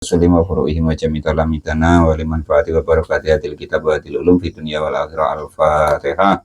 Sulim wa furu'ihim wa jami talamidana wa liman fa'ati wa barakati hadil kitab wa hadil ulum fi dunia wal akhirah. Al-Fatihah.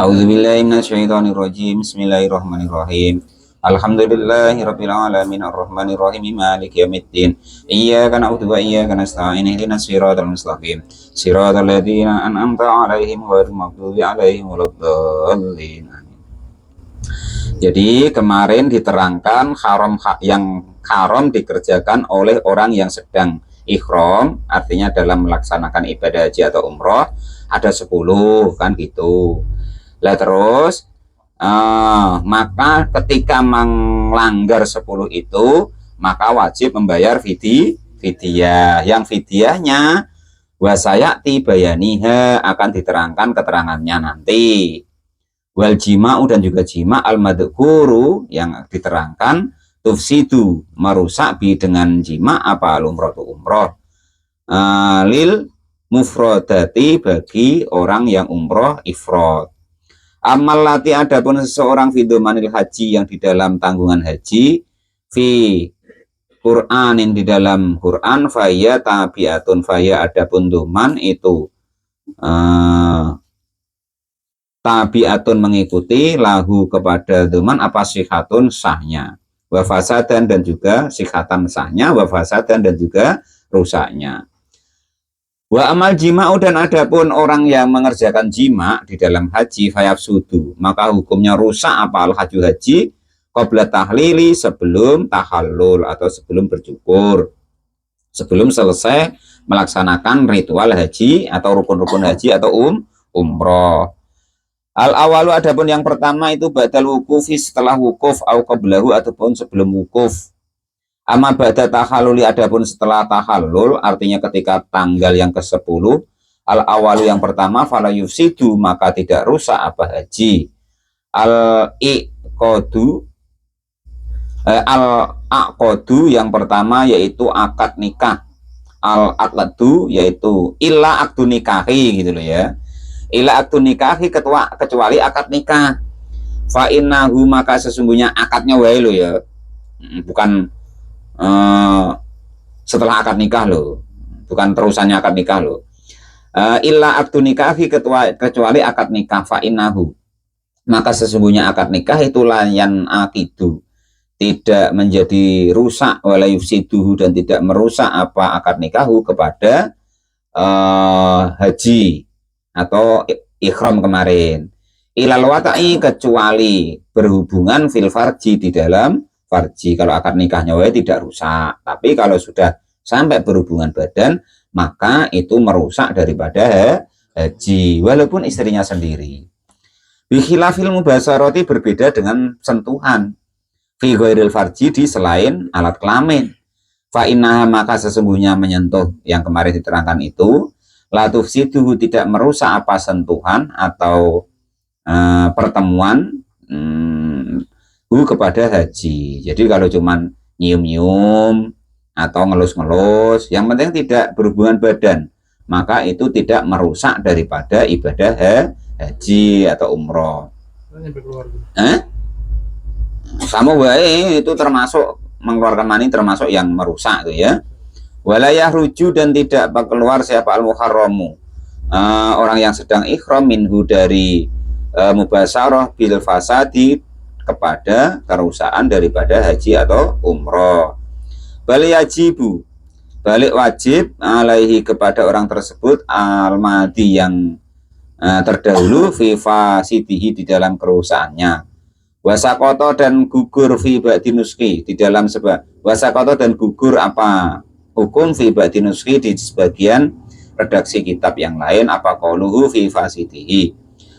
A'udzubillahi minasyaitonir rajim. Bismillahirrahmanirrahim. Alhamdulillahi rabbil alamin arrahmanir rahim maliki yaumiddin. Iyyaka na'budu wa iyyaka nasta'in ihdinas siratal mustaqim. Siratal ladzina an'amta 'alaihim ghairil maghdubi 'alaihim waladdallin. Jadi kemarin diterangkan yang haram dikerjakan oleh orang yang sedang ihram, artinya dalam melaksanakan ibadah haji atau umroh ada 10 kan gitu. Lah terus maka ketika melanggar 10 itu maka wajib membayar fidyah. Yang fidyahnya wasayati bayaniha akan diterangkan keterangannya nanti. Wal jima'u dan juga jima' al madhkuru yang diterangkan tufsidu merusak bi dengan jima' apa umroh lil mufrodati bagi orang yang umroh ifrod. Amal lati adapun seseorang fidomanil haji yang di dalam tanggungan haji fi Qur'anin di dalam Quran faya tabiatun faya adapun doman itu tabiatun mengikuti lahu kepada doman apa sihatun sahnya wa fasadan dan juga sihatan sahnya wa fasadan dan juga rusaknya. Wa amal jima'u dan adapun orang yang mengerjakan jima' di dalam haji fayafsudu maka hukumnya rusak apa al-haju haji qabla tahlili sebelum tahallul atau sebelum bercukur, sebelum selesai melaksanakan ritual haji atau rukun-rukun haji atau umroh. Al-awalu adapun yang pertama itu ba'dal wukufi setelah wukuf au qablahu ataupun sebelum wukuf. Amma ba'da tahalluli adapun setelah tahallul artinya ketika tanggal yang ke-10 al-awalu yang pertama fala yufsidu maka tidak rusak apa haji. Al-aqdu yang pertama yaitu akad nikah. Al-aqdu yaitu illa akdu nikahi gitu loh ya. Ila aktu nikahi kecuali akad nikah. Fa innahu maka sesungguhnya akadnya wae lo ya. Bukan setelah akad nikah lo. Bukan terusannya akad nikah lo. Illa aktu nikahi kecuali akad nikah fa innahu. Maka sesungguhnya akad nikah itu layan akidu. Tidak menjadi rusak wala yufsiduhu dan tidak merusak apa akad nikahu kepada haji atau ikhram kemarin. Ilal wata'i kecuali berhubungan fil farji di dalam farji. Kalau akad nikahnya wae tidak rusak. Tapi kalau sudah sampai berhubungan badan maka itu merusak daripada haji walaupun istrinya sendiri. Bi khilafil mubasarati berbeda dengan sentuhan. Fi ghairil farji di selain alat kelamin. Fa innaha maka sesungguhnya menyentuh yang kemarin diterangkan itu latufsiduhu tidak merusak apa sentuhan atau pertemuan kepada haji. Jadi kalau cuman nyium-nyium atau ngelus-ngelus yang penting tidak berhubungan badan maka itu tidak merusak daripada ibadah haji atau umroh. Sama wae itu termasuk mengeluarkan mani termasuk yang merusak tuh ya. Walayah ruju dan tidak keluar siapa al-muharramu orang yang sedang ikhram minhu dari mubasarah bil fasadi kepada kerusakan daripada haji atau umroh. Baliyajibu balik wajib alaihi kepada orang tersebut al-madi yang terdahulu fi fasidihi di dalam kerusakannya. Wasakoto dan gugur fi ba'dinuski di dalam sebab wasakoto dan gugur apa hukum fi ba'dinuski di sebagian redaksi kitab yang lain apa qauluhu fi fasidihi.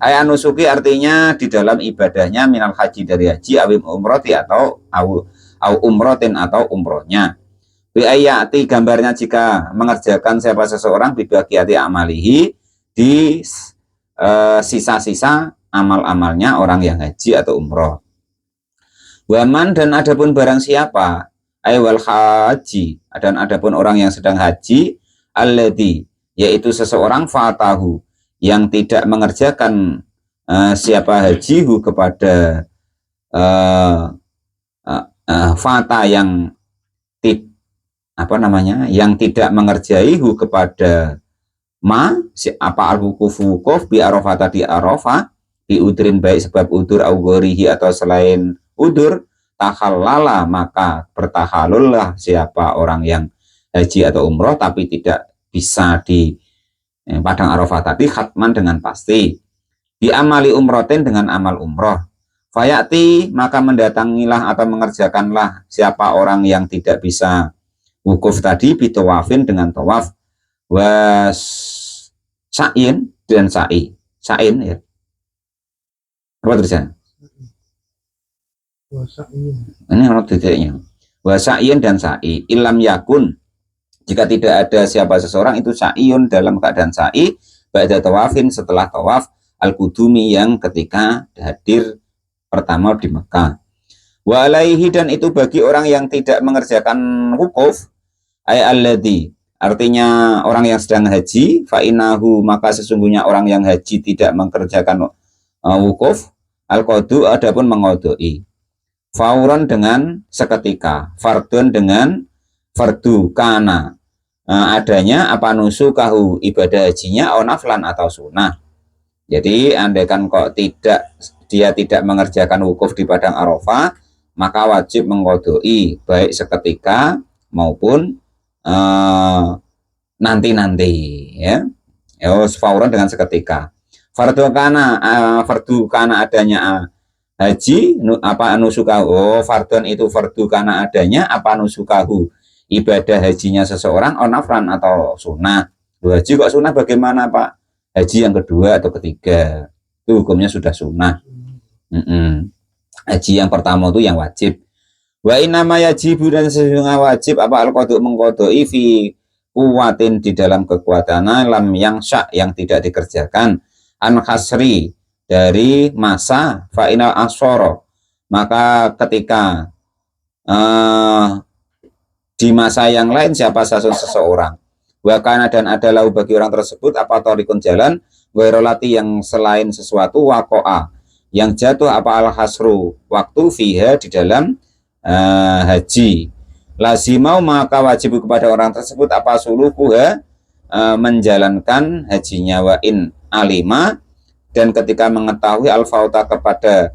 Ayanusuki artinya di dalam ibadahnya minal haji dari haji awim umroti atau umrotin atau umrohnya. Bi ayati gambarnya jika mengerjakan siapa seseorang bibagiati amalihi di sisa-sisa amal-amalnya orang yang haji atau umroh. Waman dan adapun barang siapa aywal haji dan adapun orang yang sedang haji alladhi yaitu seseorang fatahu yang tidak mengerjakan siapa hajihu kepada fata yang apa namanya, yang tidak mengerjaihu kepada apa al-wukufu wukuf bi arafah tadi arafah bi udrin baik sebab udur au ghorihi atau selain udur, takhallala maka bertahalullah siapa orang yang haji atau umroh tapi tidak bisa di padang arafah tadi khatman dengan pasti, di amali umrotin dengan amal umroh, fayati maka mendatangilah atau mengerjakanlah siapa orang yang tidak bisa wukuf tadi bitawafin dengan tawaf, was sa'in dan sa'i, sa'in ya apa tulisannya ini menurut titiknya, wasa'in dan sa'i ilam yakun jika tidak ada siapa seseorang itu sa'iyun dalam keadaan sa'i ba'da tawafin setelah tawaf al-qudumi yang ketika hadir pertama di Mekah, wa alaihi dan itu bagi orang yang tidak mengerjakan wukuf ay alladhi artinya orang yang sedang haji, fa'inahu maka sesungguhnya orang yang haji tidak mengerjakan wukuf, al-qadu adapun mengodoi, fauron dengan seketika, fardun dengan fardu kana adanya apa nusukahu ibadah hajinya onaflan atau sunnah. Jadi andaikan kok dia tidak mengerjakan wukuf di padang arafah maka wajib mengodoi baik seketika maupun nanti-nanti ya. Fauran dengan seketika. Fardu kana adanya haji apa nusukahu. Fardun itu fardu kana adanya apa nusukahu ibadah hajinya seseorang onafran atau sunnah. Haji kok sunnah bagaimana Pak? Haji yang kedua atau ketiga itu hukumnya sudah sunnah. Haji yang pertama itu yang wajib. Wa inama yajibu dan sesungguhnya wajib apa al-qadu mengqadai fi kuwatin di dalam kekuatan lam yang syak yang tidak dikerjakan an khasri dari masa fa'inal asoro maka ketika di masa yang lain siapa seseorang wakana dan adalah bagi orang tersebut apa torikun jalan wairolati yang selain sesuatu wakoa yang jatuh apa al-hasru waktu fiha di dalam haji lazimau maka wajib kepada orang tersebut apa sulukuha menjalankan hajinya wa in alima dan ketika mengetahui al-fauta kepada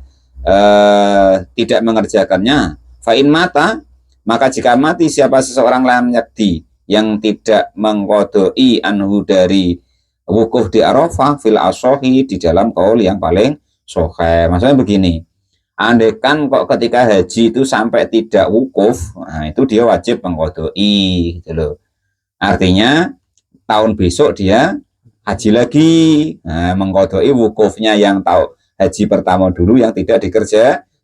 tidak mengerjakannya fa'in mata maka jika mati siapa seseorang lam yakdi yang tidak mengkodoi anhu dari wukuf di arafah fil asohi di dalam qaul yang paling sahih. Maksudnya begini, andaikan kok ketika haji itu sampai tidak wukuf, nah itu dia wajib mengqadai gitu loh. Artinya tahun besok dia haji lagi, nah, mengqadai wukufnya yang haji pertama dulu yang tidak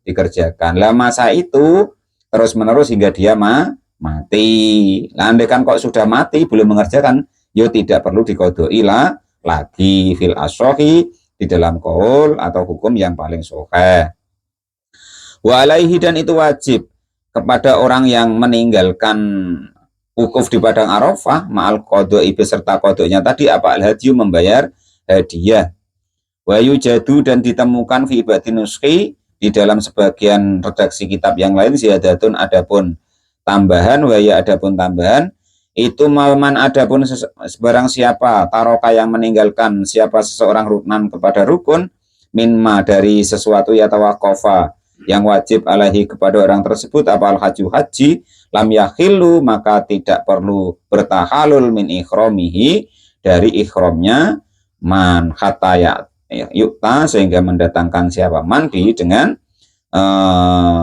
dikerjakan. Lah masa itu terus menerus hingga dia mati. Nah, andaikan kok sudah mati belum mengerjakan, ya tidak perlu diqadai lagi fil asohi di dalam qaul atau hukum yang paling sahih. Wa alaihi dan itu wajib kepada orang yang meninggalkan wukuf di padang arafah ma'al qadai beserta qadainya tadi apa al-hadiyu membayar hadiah. Wa yujadu dan ditemukan fi ibadi nuskhi di dalam sebagian redaksi kitab yang lain ziyadatun adapun tambahan wa ya adapun tambahan itu malman adapun sebarang siapa taroka yang meninggalkan siapa seseorang ruknan kepada rukun minma dari sesuatu ya tawaqafa yang wajib alaihi kepada orang tersebut apa al-haji lam yakhillu maka tidak perlu bertahalul min ikhromihi dari ikhramnya man hatta yukta sehingga mendatangkan siapa mandi dengan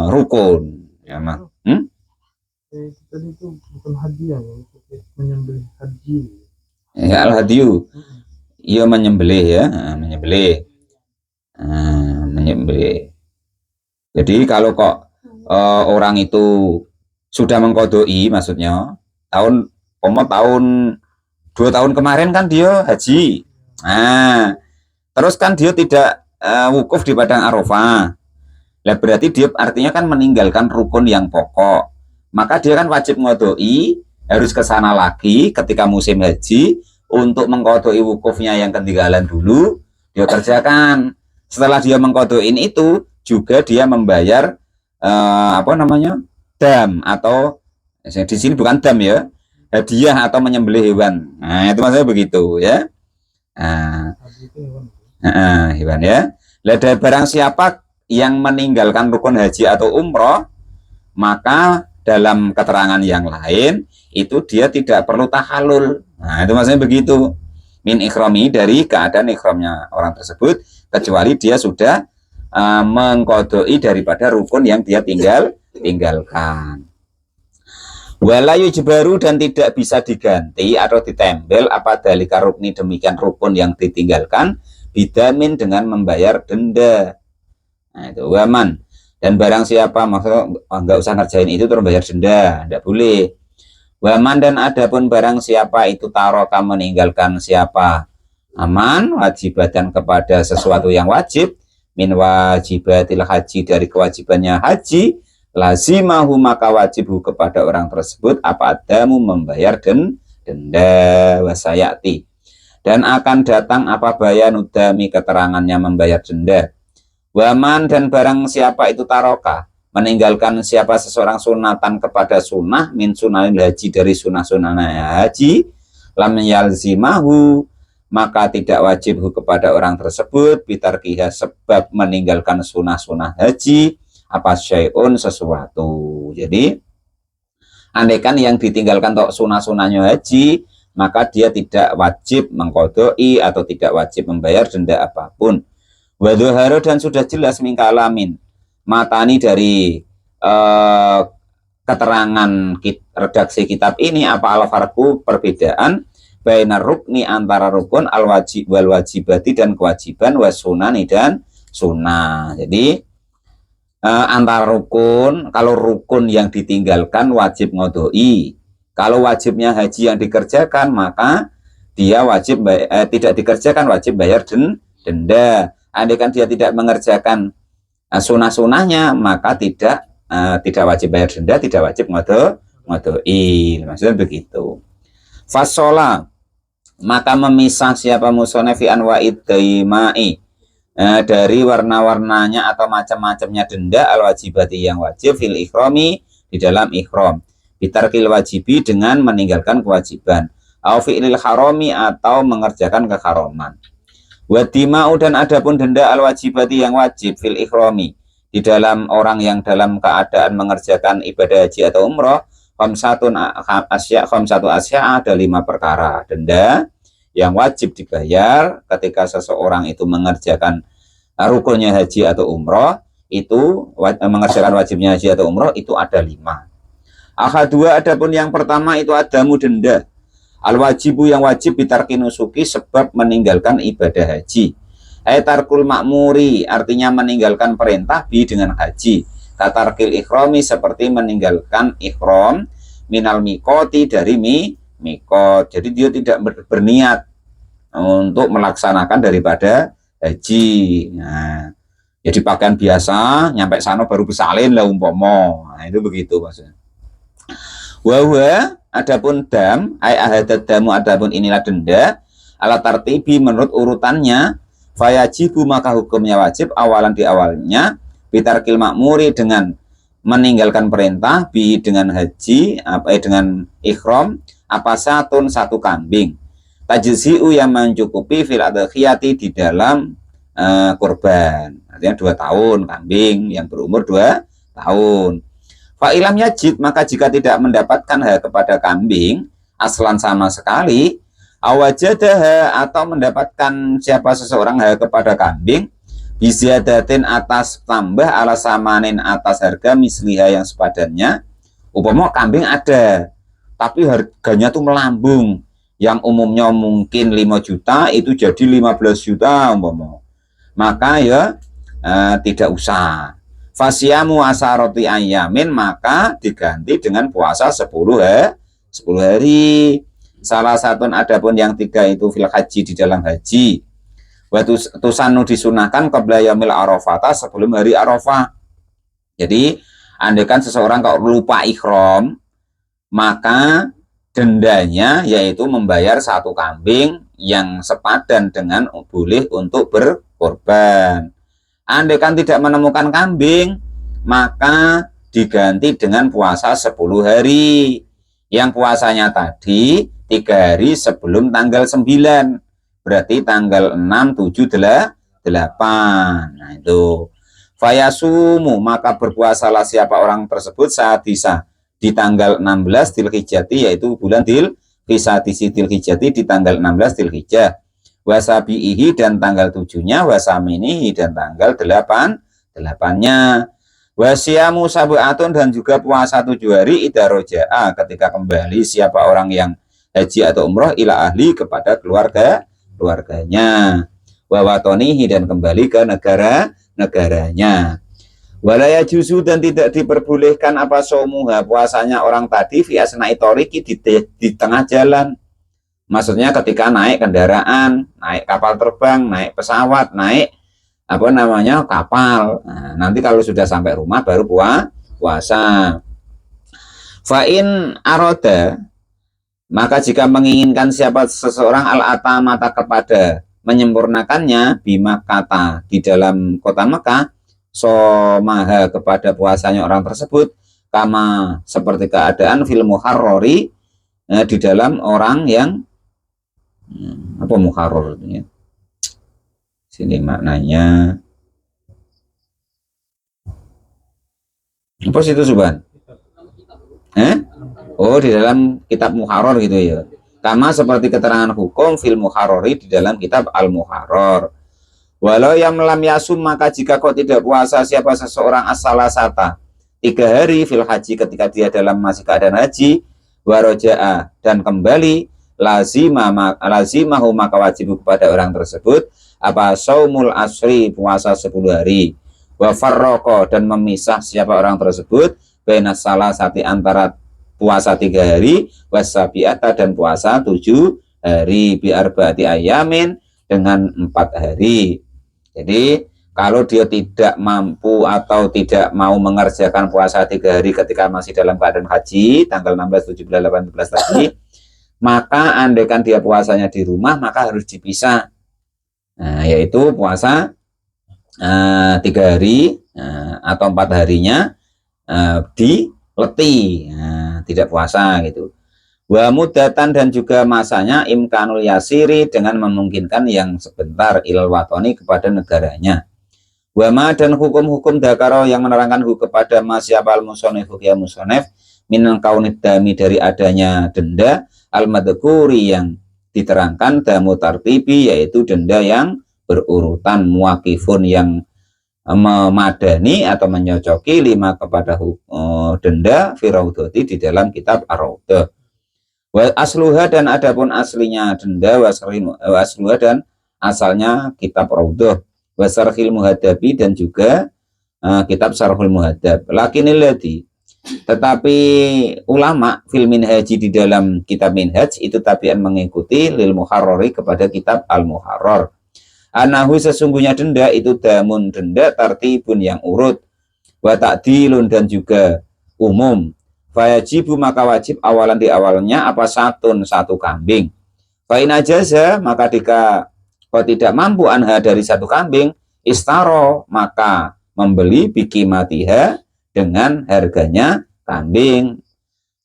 rukun ya mah. Tadi itu bukan hadiah ya, menyembelih haji. Ya al-hadiyu. Iya menyembelih ya, menyembelih. Menyembelih. Jadi kalau kok orang itu sudah mengkodoi maksudnya tahun 2 tahun kemarin kan dia haji. Nah, terus kan dia tidak wukuf di padang arafah. Lah berarti dia artinya kan meninggalkan rukun yang pokok. Maka dia kan wajib ngodoi, harus ke sana lagi ketika musim haji untuk mengkodoi wukufnya yang ketinggalan dulu, dia kerjakan. Setelah dia mengkodoin itu juga dia membayar dam atau Di sini bukan dam ya, hadiah atau menyembelih hewan. Nah, itu maksudnya begitu ya. Nah, Hadi itu hewan. hewan ya. Lada barang siapa yang meninggalkan rukun haji atau umroh, maka dalam keterangan yang lain itu dia tidak perlu tahalul. Nah, itu maksudnya begitu. Min ikhrami, dari keadaan ikhramnya orang tersebut, kecuali dia sudah mengkodoi daripada rukun yang dia tinggalkan. Walayu jebaru, dan tidak bisa diganti atau ditempel apa dalika rukni, demikian rukun yang ditinggalkan, bidamin, dengan membayar denda. Nah, itu waman, dan barang siapa, maksudnya nggak usah ngerjain itu terus bayar denda, tidak boleh. Waman, dan adapun barang siapa itu taroka, meninggalkan siapa aman wajibatan, kepada sesuatu yang wajib, min wajibatil haji, dari kewajibannya haji, lazimahu, maka wajibhu kepada orang tersebut apa adamu, membayar denda, wasayati, dan akan datang apa bayanudami, keterangannya membayar denda. Waman, dan barang siapa itu taroka, meninggalkan siapa seseorang sunatan, kepada sunnah, min sunanil haji, dari sunnah-sunnah haji, lam yalzimahu, maka tidak wajib kepada orang tersebut, bitarkiha, sebab meninggalkan sunnah-sunnah haji, apa syai'un, sesuatu. Jadi andaikan yang ditinggalkan untuk sunnah-sunnahnya haji, maka dia tidak wajib mengkodoi atau tidak wajib membayar denda apapun. Wadhuharu, dan sudah jelas mingkalamin, matani dari keterangan redaksi kitab ini, apa al-farqu, perbedaan, bainar rukni, antara rukun, al-wajib wal wajibati, dan kewajiban, wasunani, dan sunnah. Jadi antara rukun, kalau rukun yang ditinggalkan wajib ngodoi, kalau wajibnya haji yang dikerjakan maka dia wajib tidak dikerjakan, wajib bayar denda. Andaikan dia tidak mengerjakan sunah-sunahnya, maka tidak wajib bayar denda, tidak wajib ngodoi. Maksudnya begitu. Fasola, maka memisah siapa musoneh fi anwa'id daimai, dari warna-warnanya atau macam-macamnya denda, al-wajibati, yang wajib, fil ikhrami, di dalam ikhram, bitarkil wajibi, dengan meninggalkan kewajiban, au fi'lil harami, atau mengerjakan keharaman. Wadima'u, dan adapun denda al-wajibati, yang wajib, fil ikhrami, di dalam orang yang dalam keadaan mengerjakan ibadah haji atau umroh, khamsatu asya, ada 5 perkara denda yang wajib dibayar ketika seseorang itu mengerjakan rukunnya haji atau umroh, itu mengerjakan wajibnya haji atau umroh, itu ada 5. Ahadua, adapun yang pertama itu adamu denda, al-wajibu, yang wajib, bitarkinusuki, sebab meninggalkan ibadah haji, tarkul makmuri, artinya meninggalkan perintah, bi, dengan haji, katarkil ikhrami, seperti meninggalkan ikhram, minal mikoti, dari mikot. Jadi dia tidak berniat untuk melaksanakan daripada haji. Nah, jadi pakaian biasa, nyampe sana baru bersalin lah umpama. Nah, itu begitu maksudnya. Wahwa, adapun dam, ahadat damu, adapun inilah denda, ala tartibi, menurut urutannya, fayajibu, maka hukumnya wajib, awalan, di awalnya, bitarkil makmuri, dengan meninggalkan perintah, bi, dengan haji, dengan ikhram, apa satu kambing, tajzi'u, yang mencukupi, fil adhiyati, di dalam kurban, artinya 2 tahun kambing yang berumur 2 tahun. Fa'ilam yajid, maka jika tidak mendapatkan kepada kambing aslan sama sekali, awajadaha, atau mendapatkan siapa seseorang kepada kambing, biziadatin, atas tambah, ala samanin, atas harga, misliha, yang sepadannya, upama kambing ada tapi harganya tuh melambung, yang umumnya mungkin 5 juta itu jadi 15 juta umpama, maka ya tidak usah. Fasyamu asaroti ayamin, maka diganti dengan puasa 10 hari. Salah satu adapun yang 3 itu fil haji, di dalam haji. Waktu tusanu, disunahkan, qabla yaumil arafah, sebelum hari Arafah. Jadi andaikan seseorang kalau lupa ikhram, maka dendanya yaitu membayar 1 kambing yang sepadan dengan boleh untuk berkorban. Andaikan tidak menemukan kambing, maka diganti dengan puasa 10 hari. Yang puasanya tadi 3 hari sebelum tanggal 9. Berarti tanggal 6, 7, 8. Nah itu. Fayasumu, maka berpuasalah siapa orang tersebut saat bisa di tanggal 16 Dzulhijjah, yaitu bulan bisa di Dzulhijjah di tanggal 16 Dzulhijjah. Wasabihi dan tanggal 7-nya, wasaminihi dan tanggal 8-nya. Wasiamu sabu'atun dan juga puasa 7 hari idaroja'a ketika kembali siapa orang yang haji atau umroh ila ahli kepada keluarganya. Wawatonihi dan kembali ke negaranya. Walaya juzu dan tidak diperbolehkan apa somuha puasanya orang tadi fi asna'i toriki di tengah jalan. Maksudnya ketika naik kendaraan, naik kapal terbang, naik pesawat, naik kapal. Nah, nanti kalau sudah sampai rumah baru puasa. Fa'in aroda, maka jika menginginkan siapa seseorang al-ata mata kepada menyempurnakannya bima kata di dalam kota Mekah, somaha kepada puasanya orang tersebut kama seperti keadaan fil muharrori di dalam orang yang apa muharrar ya. Sini maknanya apa situ Subhan? Oh, di dalam kitab muharrar gitu ya. Sama seperti keterangan hukum fil muharrari di dalam kitab al-muharrar. Walau yang lam yasum, maka jika kau tidak puasa siapa seseorang as-salasata 3 hari fil haji ketika dia dalam masih keadaan haji, waroja'a dan kembali lazimahu maka wajib kepada orang tersebut apa saumul asri puasa 10 hari wa farraqo dan memisah siapa orang tersebut baina salasati antara puasa 3 hari wasabiata dan puasa 7 hari biarba'ati ayamin dengan 4 hari. Jadi kalau dia tidak mampu atau tidak mau mengerjakan puasa 3 hari ketika masih dalam keadaan haji tanggal 16, 17, 18 tadi, maka andaikan dia puasanya di rumah maka harus dipisah. Nah, yaitu puasa 3 hari atau 4 harinya di leti, tidak puasa gitu. Wa mudatan dan juga masanya imkanul yasiri dengan memungkinkan yang sebentar ilal watoni kepada negaranya. Wama dan hukum-hukum dakaro yang menerangkan kepada masyabal musonef ya musonef minan kaunid dami dari adanya denda al-madhkuri yang diterangkan damu tartibi yaitu denda yang berurutan muakifun yang memadani atau menyocoki 5 kepada denda firaudoti di dalam kitab ar-raudah. Wa asluha dan adapun aslinya denda wasluha dan asalnya kitab raudah wasarhil muhadabi dan juga kitab sarhul muhadab. Lakinilladzi tetapi ulama fil minhaji di dalam kitab minhaj itu tabian mengikuti lil muharrari kepada kitab al-muharrar. Anahu sesungguhnya denda itu damun denda tartibun yang urut wa ta'dilun dan juga umum. Fayajibu maka wajib awalan di awalnya apa satu kambing. Fain ajaza maka jika kau tidak mampu anha dari 1 kambing istaro maka membeli bikimatiha dengan harganya kambing,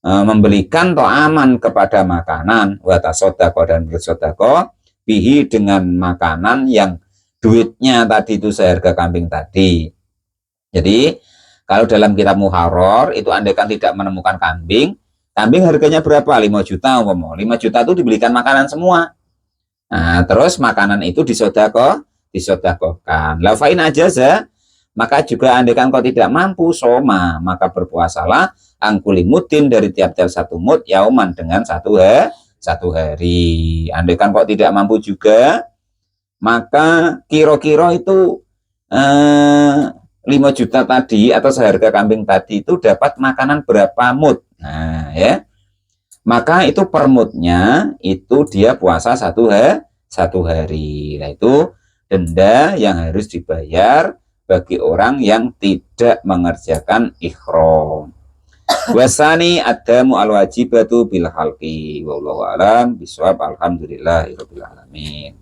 membelikan to'aman kepada makanan watasodako dan bersodako bihi dengan makanan yang duitnya tadi itu seharga kambing tadi. Jadi kalau dalam kitab muharrar itu andaikan tidak menemukan kambing harganya berapa? 5 juta umpama. 5 juta itu dibelikan makanan semua. Nah, terus makanan itu disodakokan. Lafain ajaza maka juga andaikan kau tidak mampu soma maka berpuasalah angkuli mudin dari tiap-tiap 1 mud yauman dengan 1 hari. Andaikan kau tidak mampu juga maka kira-kira itu 5 juta tadi atau seharga kambing tadi itu dapat makanan berapa mud. Nah ya, maka itu per mudnya itu dia puasa 1 hari. Nah itu denda yang harus dibayar bagi orang yang tidak mengerjakan ihram. Wasani adamu al wajibatu bil halqi wallahu alam bisawab alhamdulillahirabbil alamin.